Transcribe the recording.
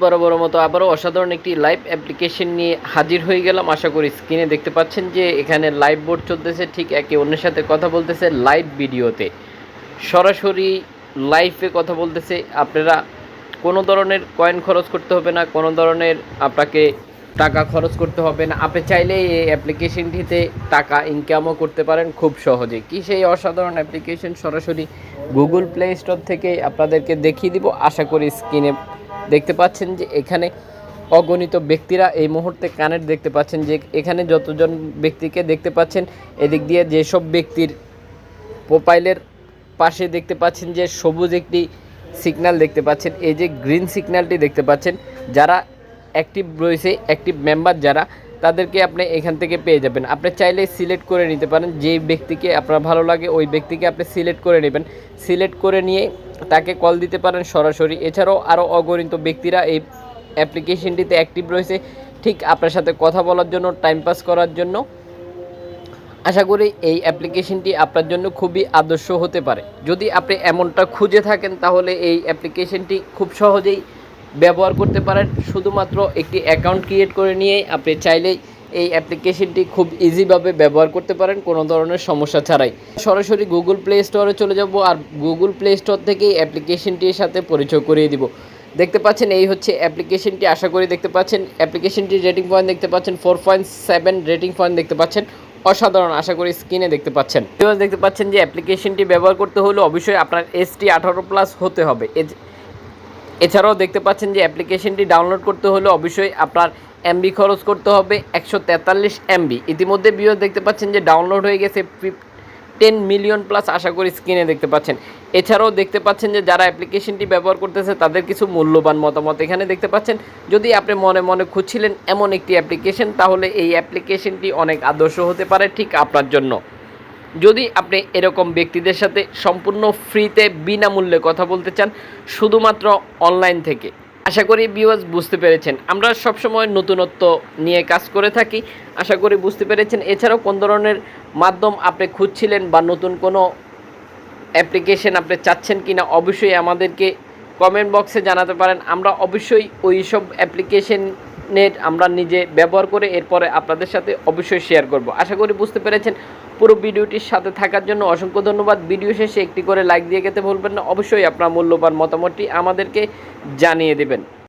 বড় মতো আবারও অসাধারণ একটি লাইভ অ্যাপ্লিকেশন নিয়ে হাজির হয়ে গেলাম। আশা করি স্ক্রিনে দেখতে পাচ্ছেন যে এখানে লাইভ বোর্ড চলতেছে, ঠিক একে অন্যের সাথে কথা বলতেছে লাইভ ভিডিওতে, সরাসরি লাইভে কথা বলতেছে। আপনারা কোনো ধরনের কয়েন খরচ করতে হবে না, কোনো ধরনের আপনাকে টাকা খরচ করতে হবে না। আপনি চাইলে এই অ্যাপ্লিকেশনটিতে টাকা ইনকামও করতে পারেন খুব সহজে। কি সেই অসাধারণ অ্যাপ্লিকেশন, সরাসরি গুগল প্লে স্টোর থেকে আপনাদেরকে দেখিয়ে দিব। আশা করি স্ক্রিনে দেখতে পাচ্ছেন যে এখানে অগণিত ব্যক্তিরা এই মুহূর্তে কানেক্ট দেখতে পাচ্ছেন, যে এখানে যতজন ব্যক্তিকে দেখতে পাচ্ছেন, এদিক দিয়ে যেসব ব্যক্তির প্রোফাইলের পাশে দেখতে পাচ্ছেন যে সবুজ একটি সিগন্যাল দেখতে পাচ্ছেন, এই যে গ্রিন সিগন্যালটি দেখতে পাচ্ছেন, যারা অ্যাক্টিভ রয়েছে, অ্যাক্টিভ মেম্বার যারা, তাদেরকে আপনি এখান থেকে পেয়ে যাবেন। আপনি চাইলে সিলেক্ট করে নিতে পারেন, যেই ব্যক্তিকে আপনার ভালো লাগে ওই ব্যক্তিকে আপনি সিলেক্ট করে নেবেন। সিলেক্ট করে নিয়ে তাকে কল দিতে পারেন সরাসরি। এছাড়াও আরও অগণিত ব্যক্তিরা এই অ্যাপ্লিকেশনটিতে অ্যাক্টিভ রয়েছে, ঠিক আপনার সাথে কথা বলার জন্য, টাইম পাস করার জন্য। আশা করি এই অ্যাপ্লিকেশনটি আপনার জন্য খুবই আদর্শ হতে পারে। যদি আপনি এমনটা খুঁজে থাকেন তাহলে এই অ্যাপ্লিকেশনটি খুব সহজেই ব্যবহার করতে পারেন। শুধুমাত্র একটি অ্যাকাউন্ট ক্রিয়েট করে নিয়েই আপনি চাইলেই এই অ্যাপ্লিকেশনটি খুব ইজিভাবে ব্যবহার করতে পারেন কোনো ধরনের সমস্যা ছাড়াই। সরাসরি গুগল প্লে স্টোরে চলে যাব, আর গুগল প্লে স্টোর থেকেই অ্যাপ্লিকেশনটির সাথে পরিচয় করিয়ে দিব। দেখতে পাচ্ছেন এই হচ্ছে অ্যাপ্লিকেশনটি। আশা করি দেখতে পাচ্ছেন অ্যাপ্লিকেশনটির রেটিং পয়েন্ট দেখতে পাচ্ছেন 4.7 রেটিং পয়েন্ট দেখতে পাচ্ছেন, অসাধারণ। আশা করি স্ক্রিনে দেখতে পাচ্ছেন। দেখতে পাচ্ছেন যে অ্যাপ্লিকেশনটি ব্যবহার করতে হলে অবশ্যই আপনার ST 18+ হতে হবে। এছাড়াও দেখতে পাচ্ছেন যে অ্যাপ্লিকেশনটি ডাউনলোড করতে হলে অবশ্যই আপনার MB খরচ করতে হবে 143 MB। ইতিমধ্যে ভিউয়ার্স দেখতে পাচ্ছেন যে ডাউনলোড হয়ে গেছে 10 মিলিয়ন প্লাস। আশা করি স্ক্রিনে দেখতে পাচ্ছেন। এছাড়াও দেখতে পাচ্ছেন যে যারা অ্যাপ্লিকেশনটি ব্যবহার করতেছে তাদের কিছু মূল্যবান মতামত এখানে দেখতে পাচ্ছেন। যদি আপনি মনে মনে খুঁজছিলেন এমন একটি অ্যাপ্লিকেশন, তাহলে এই অ্যাপ্লিকেশনটি অনেক আদর্শ হতে পারে ঠিক আপনার জন্য। যদি আপনি এরকম ব্যক্তিদের সাথে সম্পূর্ণ ফ্রিতে বিনামূল্যে কথা বলতে চান, শুধুমাত্র অনলাইন থেকে। আশা করি ভিউয়ার্স বুঝতে পেরেছেন, আমরা সবসময় নতুনত্ব নিয়ে কাজ করে থাকি। আশা করি বুঝতে পেরেছেন। এছাড়াও কোন ধরনের মাধ্যম আপনি খুঁজছিলেন বা নতুন কোনো অ্যাপ্লিকেশন আপনি চাচ্ছেন কিনা, অবশ্যই আমাদেরকে কমেন্ট বক্সে জানাতে পারেন। আমরা অবশ্যই ওই সব অ্যাপ্লিকেশনের আমরা নিজে ব্যবহার করে এরপরে আপনাদের সাথে অবশ্যই শেয়ার করব। আশা করি বুঝতে পেরেছেন। পুরো ভিডিওটির সাথে থাকার জন্য অসংখ্য ধন্যবাদ। ভিডিও শেষে একটি করে লাইক দিয়ে যেতে ভুলবেন না। অবশ্যই আপনার মূল্যবান মতামতটি আমাদেরকে জানিয়ে দেবেন।